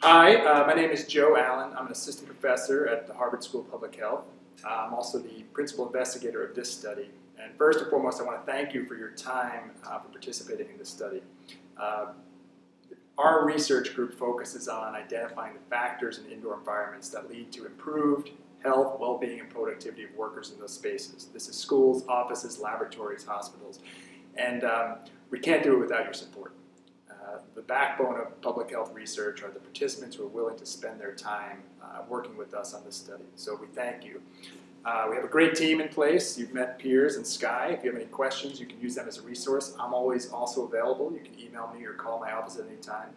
Hi, my name is Joe Allen. I'm an assistant professor at the Harvard School of Public Health. I'm also the principal investigator of this study. And first and foremost, I want to thank you for your time for participating in this study. Uh, our research group focuses on identifying the factors in indoor environments that lead to improved health, well-being, and productivity of workers in those spaces. This is schools, offices, laboratories, hospitals. And we can't do it without your support. The backbone of public health research are the participants who are willing to spend their time working with us on this study. So we thank you. We have a great team in place. You've met Piers and Sky. If you have any questions, you can use them as a resource. I'm always also available. You can email me or call my office at any time.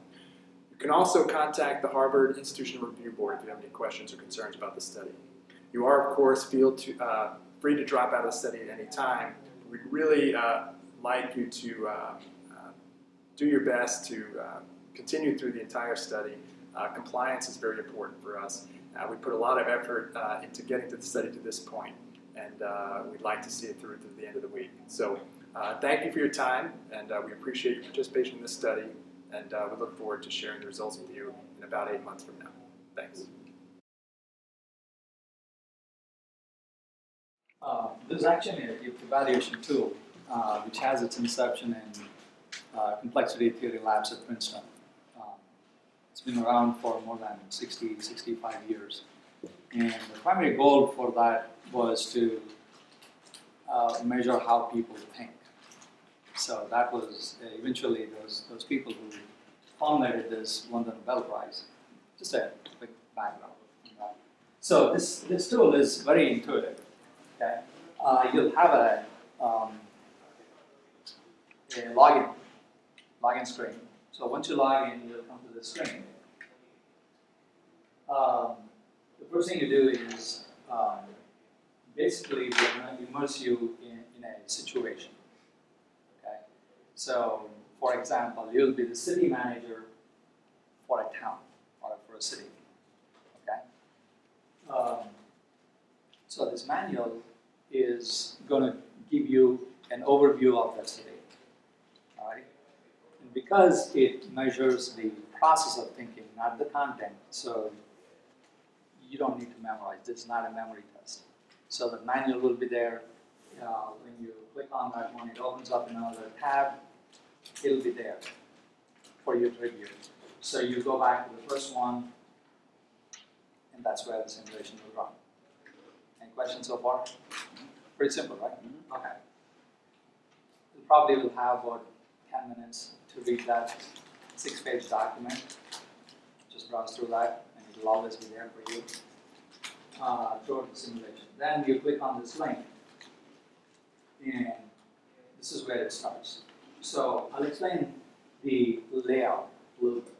You can also contact the Harvard Institutional Review Board if you have any questions or concerns about the study. You are, of course, free to drop out of the study at any time. We'd really like you to do your best to continue through the entire study. Compliance is very important for us. We put a lot of effort into getting to the study to this point, and we'd like to see it through to the end of the week. So thank you for your time, and we appreciate your participation in this study, and we look forward to sharing the results with you in about 8 months from now. Thanks. This is actually a evaluation tool which has its inception in complexity theory labs at Princeton. It's been around for more than 65 years. And the primary goal for that was to measure how people think. So that was eventually those people who formulated this won the Nobel Prize. Just a quick background on that. So this tool is very intuitive. Okay, you'll have a login screen. So once you log in, you'll come to this screen. The first thing you do is basically we're going to immerse you in a situation. Okay, so for example, you'll be the city manager for a town or for a city. Okay, so this manual is going to give you an overview of that city. All right, and because it measures the process of thinking, not the content, so you don't need to memorize. This is not a memory test. So the manual will be there. When you click on that one, it opens up another tab. It'll be there for you to review. So you go back to the first one, and that's where the simulation will run. Any questions so far? Pretty simple, right? Okay. You probably will have about 10 minutes to read that 6-page document. Just browse through that, and it will always be there for you throughout the simulation. Then you click on this link, and this is where it starts. So I'll explain the layout a little bit.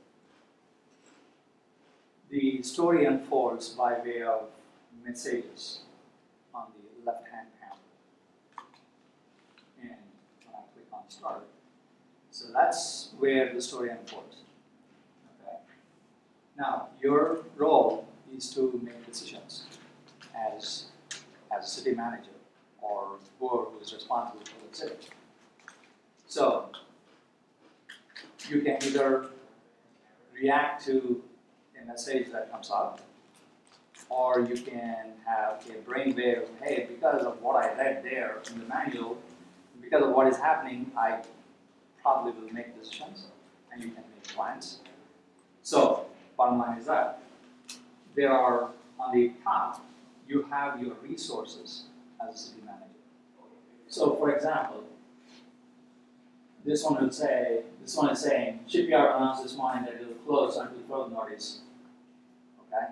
The story unfolds by way of messages on the left-hand panel. And when I click on Start, so that's where the story unfolds. Okay. Now, your role is to make decisions as a city manager or whoever who is responsible for the city. So, you can either react to a message that comes out, or you can have a brainwave, hey, because of what I read there in the manual, because of what is happening, I probably will make decisions, and you can make plans. So, bottom line is that there are, on the top, you have your resources as a city manager. So, for example, this one is saying, shipyard announced this morning that it will close until further notice. Okay?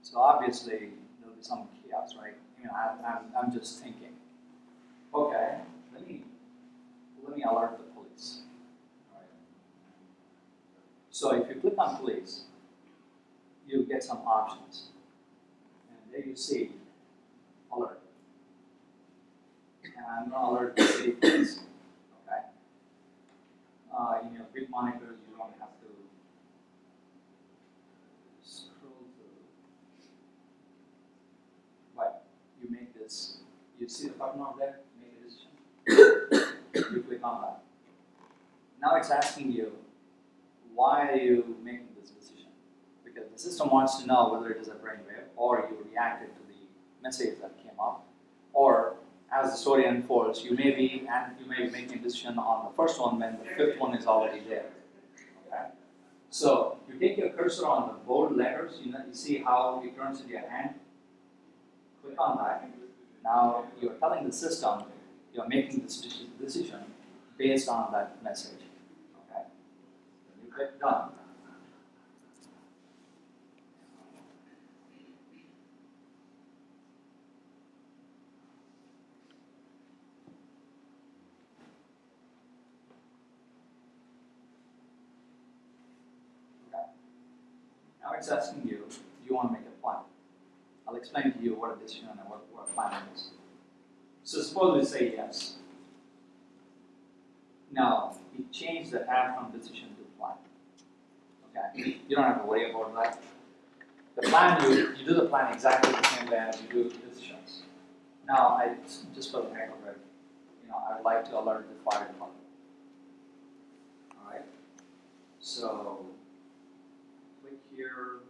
So obviously, there'll be some chaos, right? I'm just thinking, okay, let me alert the police. All right. So if you click on police, you get some options. And there you see alert. And I'm going to alert the city police. Okay? In your big monitors, you don't have to scroll through. But you make this, you see the button on there, make a decision. You click on that. Now it's asking you, why are you making this decision? because the system wants to know whether it is a brainwave or you reacted to the message that came up, or as the story unfolds, you may be making a decision on the first one when the fifth one is already there. Okay? So you take your cursor on the bold letters, you see how it turns in your hand. Click on that. Now you're telling the system you're making this decision based on that message. Okay? Then you click done. Okay. Now it's asking you, do you want to make a plan? I'll explain to you what a decision and what a plan is. So suppose we say yes. Now, it changed the tab from decision to plan. Okay, you don't have to worry about that. The plan, you do the plan exactly the same way as you do decisions. Now, just for the heck of it, I'd like to alert the fire department. All right. So, click here.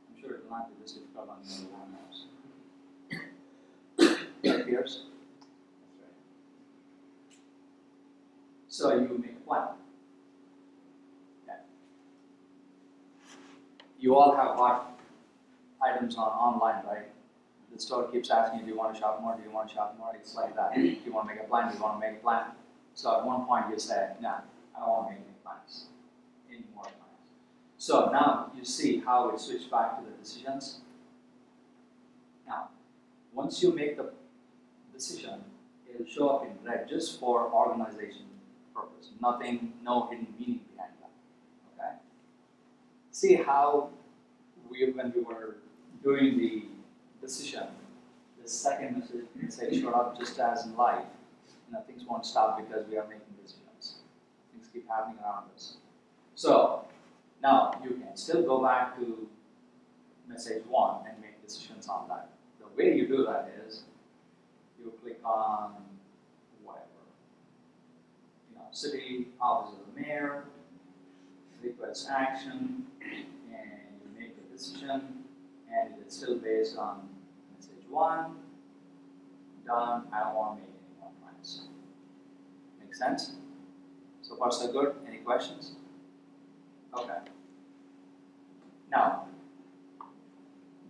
I'm sure it will not be this difficult on the other mouse. It appears. So you make a plan. Okay. You all have bought items online, right? The store keeps asking you, do you want to shop more? Do you want to shop more? It's like that. Do you want to make a plan? Do you want to make a plan? So at one point you say, no, I don't want to make any plans, any more plans. So now you see how it switched back to the decisions. Now, once you make the decision, it will show up in red just for organization purpose. Nothing, no hidden meaning behind that. Okay? See how when we were doing the decision, the second message showed up just as in life. Things won't stop because we are making decisions. Things keep happening around us. So now you can still go back to message 1 and make decisions on that. The way you do that is you click on whatever. City, office of the mayor, request action, and you make a decision, and it's still based on message 1. Done. I don't want to make any more plans. Make sense? So far so good. Any questions? Okay. Now,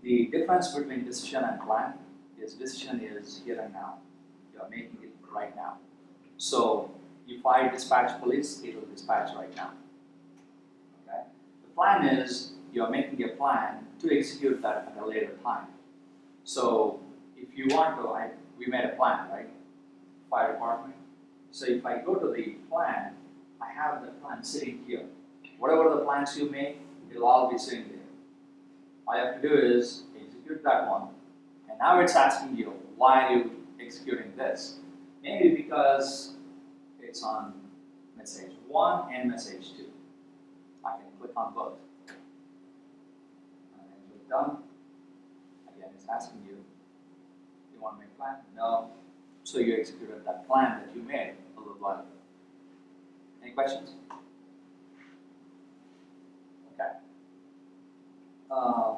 the difference between decision and plan is decision is here and now. You are making it right now. So if I dispatch police, it will dispatch right now. Okay. The plan is you are making a plan to execute that at a later time. So if you want to, we made a plan, right? Fire department. So if I go to the plan, I have the plan sitting here. Whatever the plans you make, it'll all be sitting there. All you have to do is execute that one. And now it's asking you, why are you executing this? Maybe because it's on message 1 and message 2. I can click on both. And then click done. Again, it's asking you, you want to make a plan? No. So you executed that plan that you made a little while ago. Any questions? Okay. A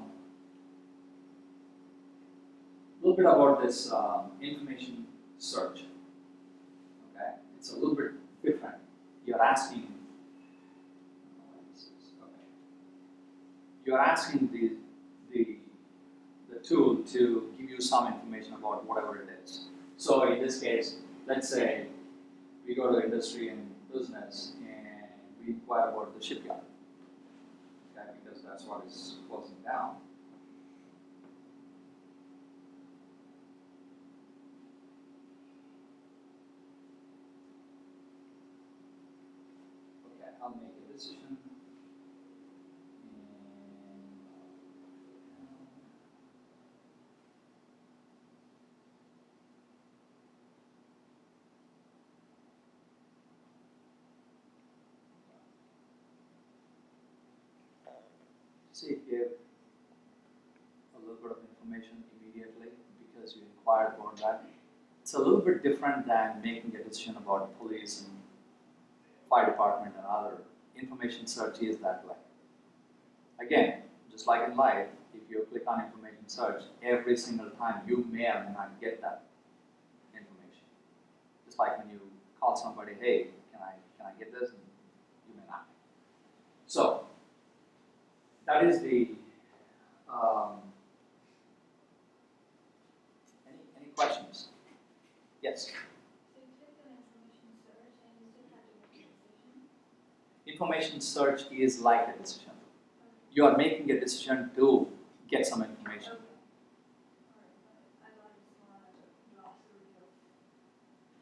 little bit about this information search. Okay, it's a little bit different. You're asking. You're asking the tool to give you some information about whatever it is. So in this case, let's say we go to industry and business and we inquire about the shipyard. Okay, because that's what is closing down. Okay, I'll make a decision. See, it gave a little bit of information immediately because you inquired about that. It's a little bit different than making a decision about police and fire department and other. Information search is that way. Again, just like in life, if you click on information search, every single time you may or may not get that information. Just like when you call somebody, hey, can I get this? And you may not. So that is the any questions? Yes. So you clicked on information search and you still had to make a decision? Information search is like a decision. You are making a decision to get some information. Okay. Alright, I thought it was more like a glossary of.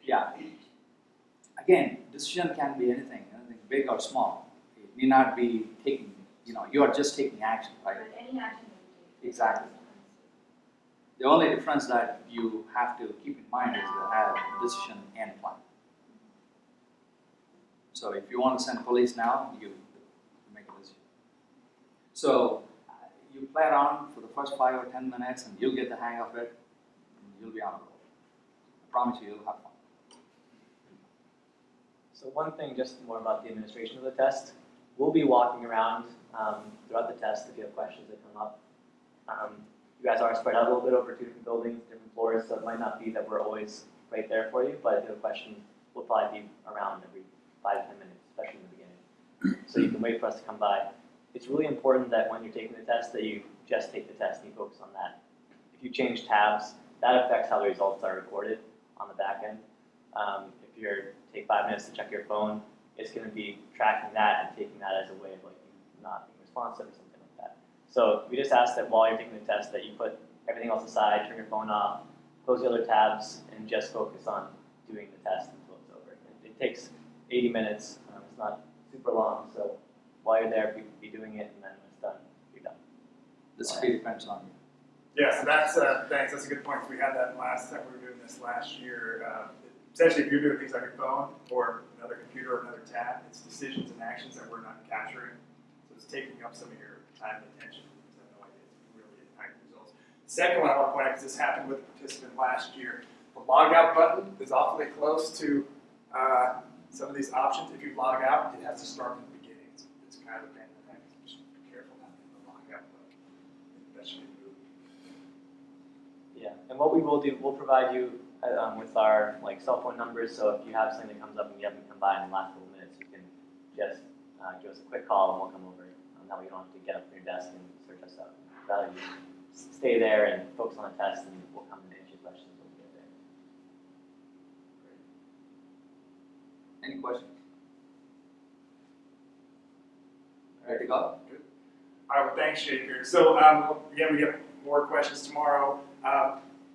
Yeah. Again, decision can be anything big or small. It need not be taking, you are just taking action, right? But any action that you take. Exactly. The only difference that you have to keep in mind is to have decision and plan. So if you want to send police now, you make a decision. So you play around for the first 5 or 10 minutes and you'll get the hang of it and you'll be on the road. I promise you, you'll have fun. So one thing just more about the administration of the test. We'll be walking around throughout the test if you have questions that come up. You guys are spread out a little bit over 2 different buildings, different floors, so it might not be that we're always right there for you, but if you have a question, we'll probably be around every 5 to 10 minutes, especially in the beginning. So you can wait for us to come by. It's really important that when you're taking the test that you just take the test and you focus on that. If you change tabs, that affects how the results are recorded on the back end. If you take 5 minutes to check your phone, it's going to be tracking that and taking that as a way of like you not being responsive or something like that. So we just ask that while you're taking the test that you put everything else aside, turn your phone off, close the other tabs, and just focus on doing the test until it's over. It takes 80 minutes. It's not super long, so while you're there, be doing it, and then when it's done, you're done. The speed depends on you. Yeah, so that's, thanks, that's a good point. We had that last time we were doing this last year. Essentially, if you're doing things on your phone or another computer or another tab, it's decisions and actions that we're not capturing. So it's taking up some of your time and attention. I have no idea. It's really impacting results. The second one I want to point out, because this happened with a participant last year, the log out button is awfully close to some of these options. If you log out, it has to start from the beginning. It's kind of a pain in the neck. Just be careful not to the log out button. That should be moved. Yeah, and what we will do, we'll provide you with our cell phone numbers. So if you have something that comes up and you haven't come by in the last couple minutes, you can just give us a quick call and we'll come over. That way you don't have to get up from your desk and search us up. Rather, you stay there and focus on the test, and we'll come and answer your questions when we get there. Any questions? Ready to go? Good. All right, well, thanks, Shaker. So, again, we get more questions tomorrow.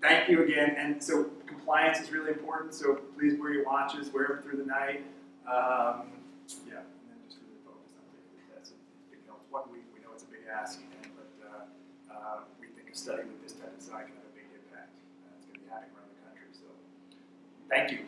Thank you again. And so, compliance is really important. So, please wear your watches, wear them through the night. Yeah, and then just really focus on taking the test. It's big help. 1 week, we know it's a big ask, but we think a study with this type of design can have a big impact. It's going to be happening around the country. So, thank you.